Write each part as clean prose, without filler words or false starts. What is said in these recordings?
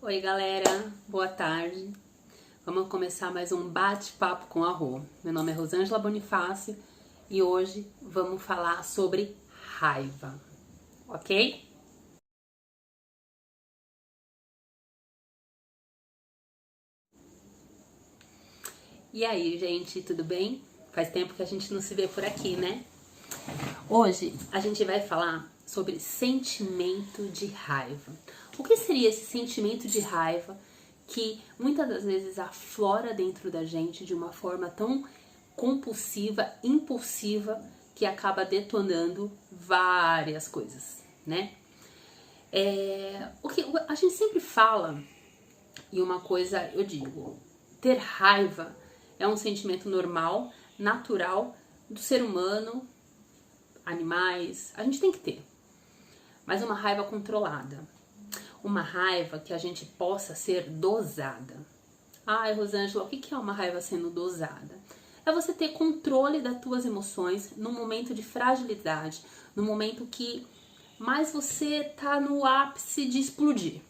Oi galera, boa tarde. Vamos começar mais um bate-papo com a Rô. Meu nome é Rosângela Bonifácio e hoje vamos falar sobre raiva, ok? E aí, gente, tudo bem? Faz tempo que a gente não se vê por aqui, né? Hoje a gente vai falar sobre sentimento de raiva. O que seria esse sentimento de raiva que muitas das vezes aflora dentro da gente de uma forma tão compulsiva, impulsiva, que acaba detonando várias coisas, né? O que a gente sempre fala, e uma coisa eu digo, ter raiva é um sentimento normal, natural do ser humano, animais, a gente tem que ter. Mas uma raiva controlada. Uma raiva que a gente possa ser dosada. Ai, Rosângela, o que é uma raiva sendo dosada? É você ter controle das tuas emoções no momento de fragilidade, no momento que mais você tá no ápice de explodir.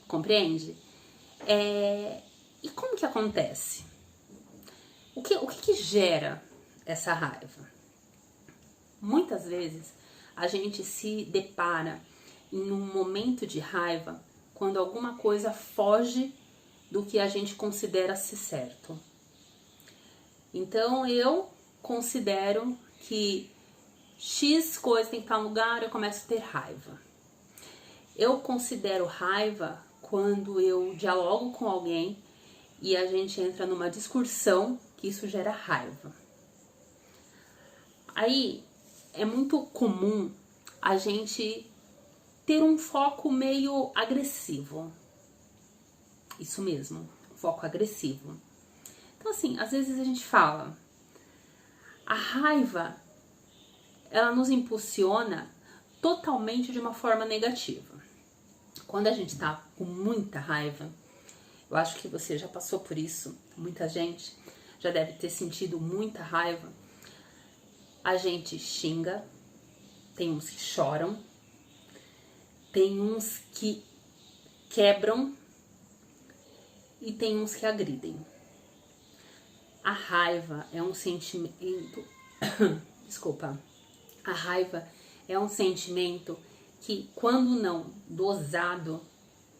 Compreende? E como que acontece? O que gera essa raiva? Muitas vezes a gente se depara em um momento de raiva quando alguma coisa foge do que a gente considera ser certo. Então eu considero que X coisa tem que estar no lugar, eu começo a ter raiva. Eu considero raiva quando eu dialogo com alguém e a gente entra numa discussão que isso gera raiva. Aí é muito comum a gente ter um foco meio agressivo. Isso mesmo, um foco agressivo. Então assim, às vezes a gente fala, a raiva, ela nos impulsiona totalmente de uma forma negativa. Quando a gente tá com muita raiva, eu acho que você já passou por isso, muita gente já deve ter sentido muita raiva, a gente xinga, tem uns que choram, tem uns que quebram e tem uns que agridem. A raiva é um sentimento... Desculpa. A raiva é um sentimento que, quando não dosado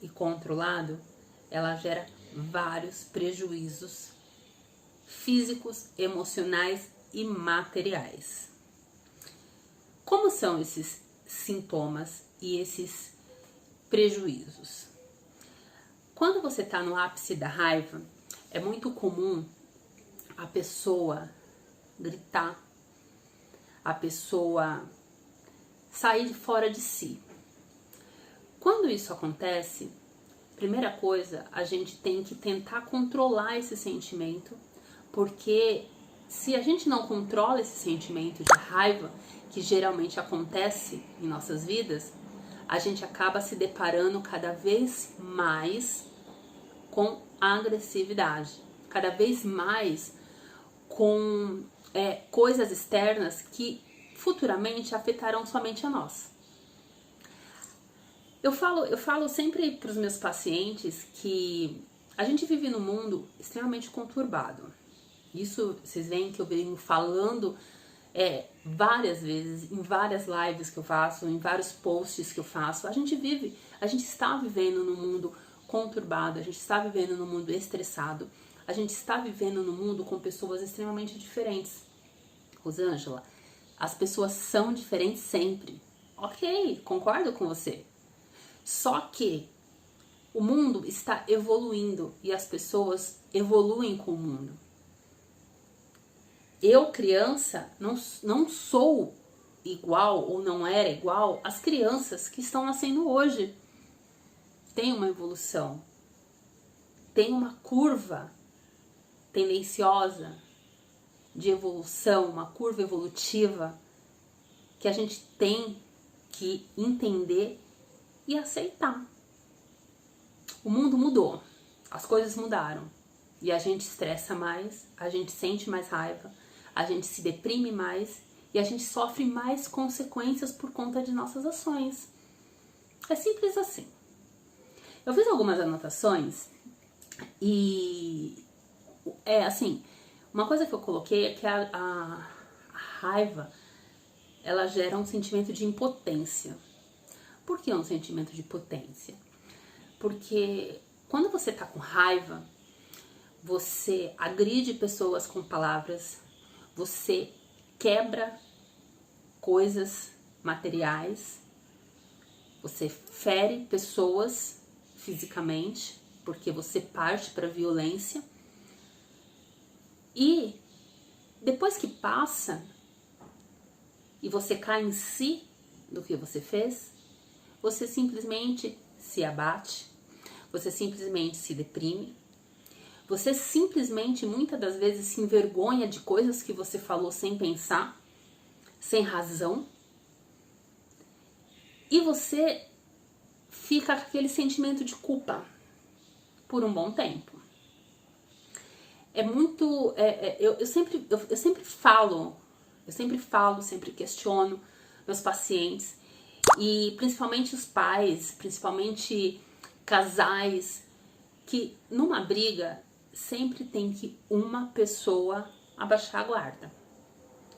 e controlado, ela gera vários prejuízos físicos, emocionais e materiais. Como são esses sintomas e esses prejuízos? Quando você está no ápice da raiva, é muito comum a pessoa gritar, a pessoa sair de fora de si. Quando isso acontece, primeira coisa, a gente tem que tentar controlar esse sentimento, porque se a gente não controla esse sentimento de raiva, que geralmente acontece em nossas vidas, a gente acaba se deparando cada vez mais com agressividade, cada vez mais com coisas externas que futuramente afetarão somente a nós. Eu falo sempre para os meus pacientes que a gente vive num mundo extremamente conturbado. Isso vocês veem que eu venho falando várias vezes, em várias lives que eu faço, em vários posts que eu faço. A gente está vivendo num mundo conturbado, a gente está vivendo num mundo estressado, a gente está vivendo num mundo com pessoas extremamente diferentes. Rosângela, as pessoas são diferentes sempre. Ok, concordo com você. Só que o mundo está evoluindo e as pessoas evoluem com o mundo. Eu, criança, não sou igual ou não era igual às crianças que estão nascendo hoje. Tem uma evolução, tem uma curva tendenciosa de evolução, uma curva evolutiva que a gente tem que entender e aceitar. O mundo mudou, as coisas mudaram e a gente estressa mais, a gente sente mais raiva, a gente se deprime mais e a gente sofre mais consequências por conta de nossas ações. É simples assim. Eu fiz algumas anotações e assim, uma coisa que eu coloquei é que a raiva, ela gera um sentimento de impotência. Por que um sentimento de potência? Porque quando você tá com raiva, você agride pessoas com palavras, você quebra coisas materiais, você fere pessoas fisicamente, porque você parte para violência. E depois que passa e você cai em si do que você fez, você simplesmente se abate, você simplesmente se deprime, você simplesmente muitas das vezes se envergonha de coisas que você falou sem pensar, sem razão, e você fica com aquele sentimento de culpa por um bom tempo. Eu sempre falo, sempre questiono meus pacientes, e principalmente os pais, principalmente casais, que numa briga sempre tem que uma pessoa abaixar a guarda.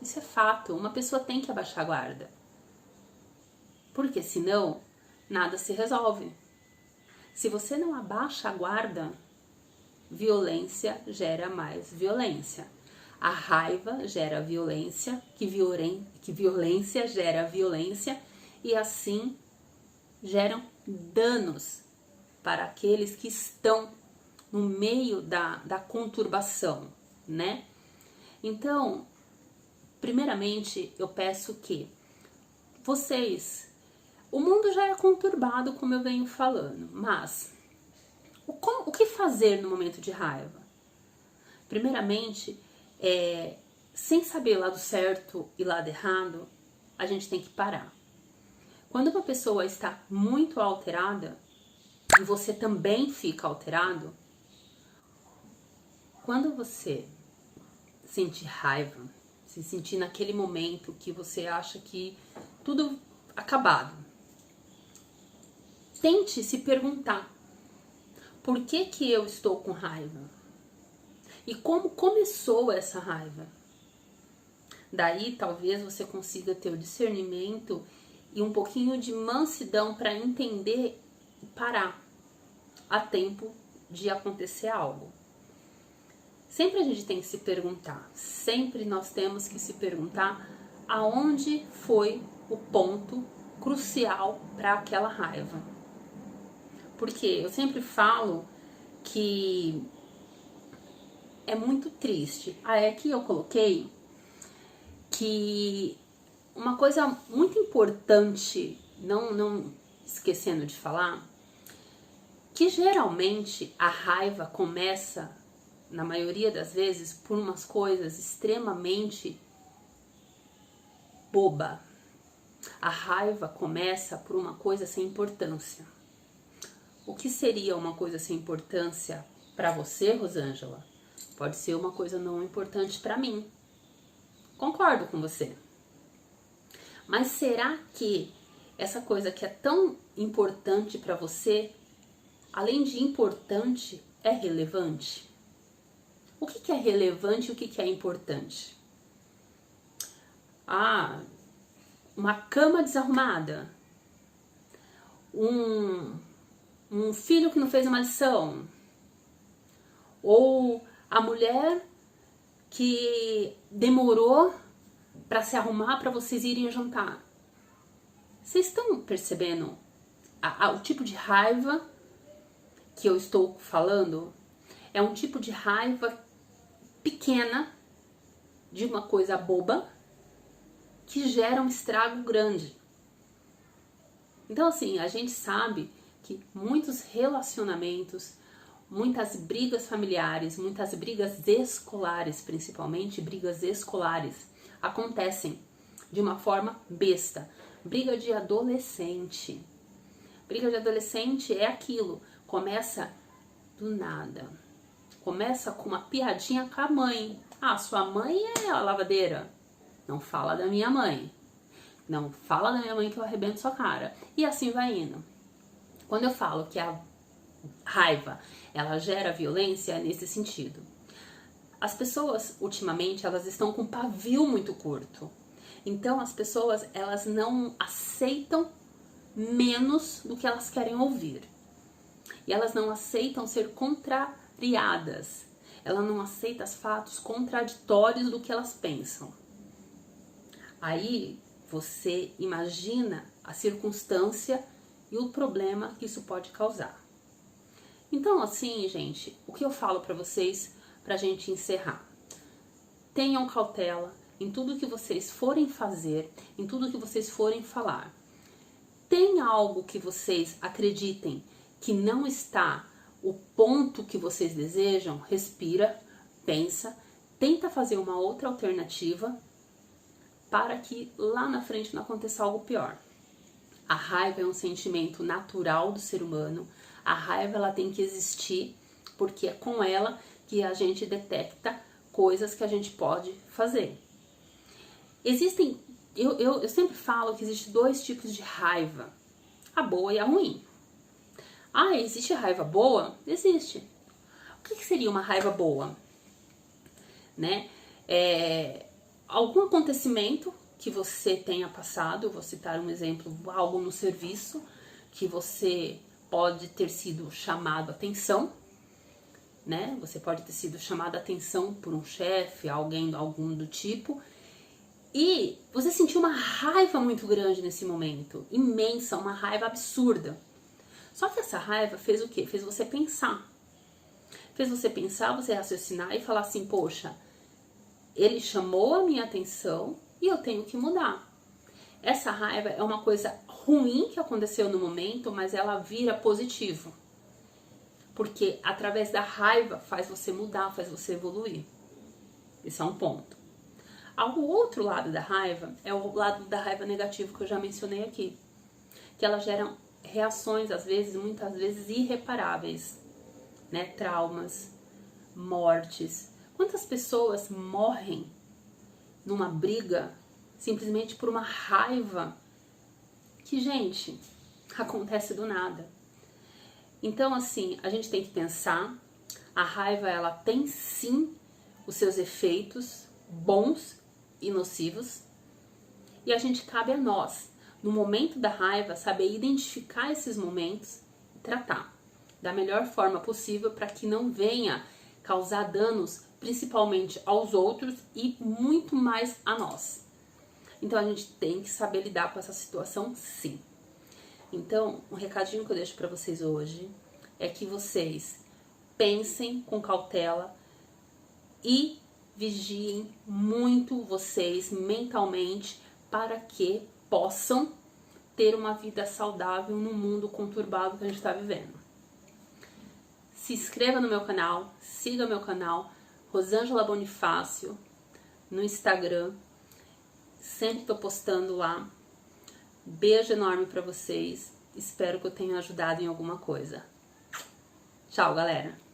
Isso é fato, uma pessoa tem que abaixar a guarda. Porque senão nada se resolve. Se você não abaixa a guarda, violência gera mais violência. A raiva gera violência, que violência gera violência, e assim geram danos para aqueles que estão no meio da conturbação, né? Então, primeiramente, eu peço que vocês... O mundo já é conturbado, como eu venho falando, mas o que fazer no momento de raiva? Primeiramente, sem saber lado certo e lado errado, a gente tem que parar. Quando uma pessoa está muito alterada, e você também fica alterado, quando você sente raiva, se sentir naquele momento que você acha que tudo acabado, tente se perguntar: por que que eu estou com raiva? E como começou essa raiva? Daí talvez você consiga ter o discernimento e um pouquinho de mansidão para entender e parar a tempo de acontecer algo. Sempre a gente tem que se perguntar, sempre nós temos que se perguntar aonde foi o ponto crucial para aquela raiva. Porque eu sempre falo que é muito triste. Aqui eu coloquei que uma coisa muito importante, não esquecendo de falar, que geralmente a raiva começa, na maioria das vezes, por umas coisas extremamente boba. A raiva começa por uma coisa sem importância. O que seria uma coisa sem importância para você, Rosângela? Pode ser uma coisa não importante para mim. Concordo com você. Mas será que essa coisa que é tão importante para você, além de importante, é relevante? O que é relevante e o que é importante? Uma cama desarrumada. Um filho que não fez uma lição. Ou a mulher que demorou para se arrumar para vocês irem jantar. Vocês estão percebendo o tipo de raiva que eu estou falando? É um tipo de raiva pequena de uma coisa boba que gera um estrago grande. Então, assim, a gente sabe que muitos relacionamentos, muitas brigas familiares, muitas brigas escolares, principalmente brigas escolares, acontecem de uma forma besta. Briga de adolescente. Briga de adolescente é aquilo, começa do nada. Começa com uma piadinha com a mãe. Sua mãe é a lavadeira. Não fala da minha mãe. Não fala da minha mãe que eu arrebento sua cara. E assim vai indo. Quando eu falo que a raiva, ela gera violência nesse sentido. As pessoas, ultimamente, elas estão com pavio muito curto. Então, as pessoas, elas não aceitam menos do que elas querem ouvir. E elas não aceitam ser contrariadas. Ela não aceita os fatos contraditórios do que elas pensam. Aí, você imagina a circunstância e o problema que isso pode causar. Então, assim, gente, o que eu falo pra vocês pra gente encerrar? Tenham cautela em tudo que vocês forem fazer, em tudo que vocês forem falar. Tem algo que vocês acreditem que não está o ponto que vocês desejam? Respira, pensa, tenta fazer uma outra alternativa para que lá na frente não aconteça algo pior. A raiva é um sentimento natural do ser humano. A raiva, ela tem que existir porque é com ela que a gente detecta coisas que a gente pode fazer. Existem, eu sempre falo que existe dois tipos de raiva, a boa e a ruim. Ah, existe raiva boa? Existe. O que seria uma raiva boa? Né? Algum acontecimento que você tenha passado, eu vou citar um exemplo, algo no serviço, que você pode ter sido chamado a atenção, né? Você pode ter sido chamado a atenção por um chefe, algum do tipo, e você sentiu uma raiva muito grande nesse momento, imensa, uma raiva absurda. Só que essa raiva fez o quê? Fez você pensar. Fez você pensar, você raciocinar e falar assim, poxa, ele chamou a minha atenção e eu tenho que mudar. Essa raiva é uma coisa ruim que aconteceu no momento, mas ela vira positivo. Porque através da raiva faz você mudar, faz você evoluir. Esse é um ponto. O outro lado da raiva é o lado da raiva negativo que eu já mencionei aqui. Que ela gera reações, às vezes, muitas vezes, irreparáveis. Né? Traumas, mortes. Quantas pessoas morrem numa briga simplesmente por uma raiva que, gente, acontece do nada. Então, assim, a gente tem que pensar, a raiva, ela tem sim os seus efeitos bons e nocivos, e a gente, cabe a nós, no momento da raiva, saber identificar esses momentos e tratar da melhor forma possível para que não venha causar danos, principalmente aos outros e muito mais a nós. Então a gente tem que saber lidar com essa situação, sim. Então, um recadinho que eu deixo para vocês hoje é que vocês pensem com cautela e vigiem muito vocês mentalmente para que possam ter uma vida saudável no mundo conturbado que a gente está vivendo. Se inscreva no meu canal, siga meu canal, Rosângela Bonifácio, no Instagram. Sempre estou postando lá. Beijo enorme para vocês. Espero que eu tenha ajudado em alguma coisa. Tchau, galera!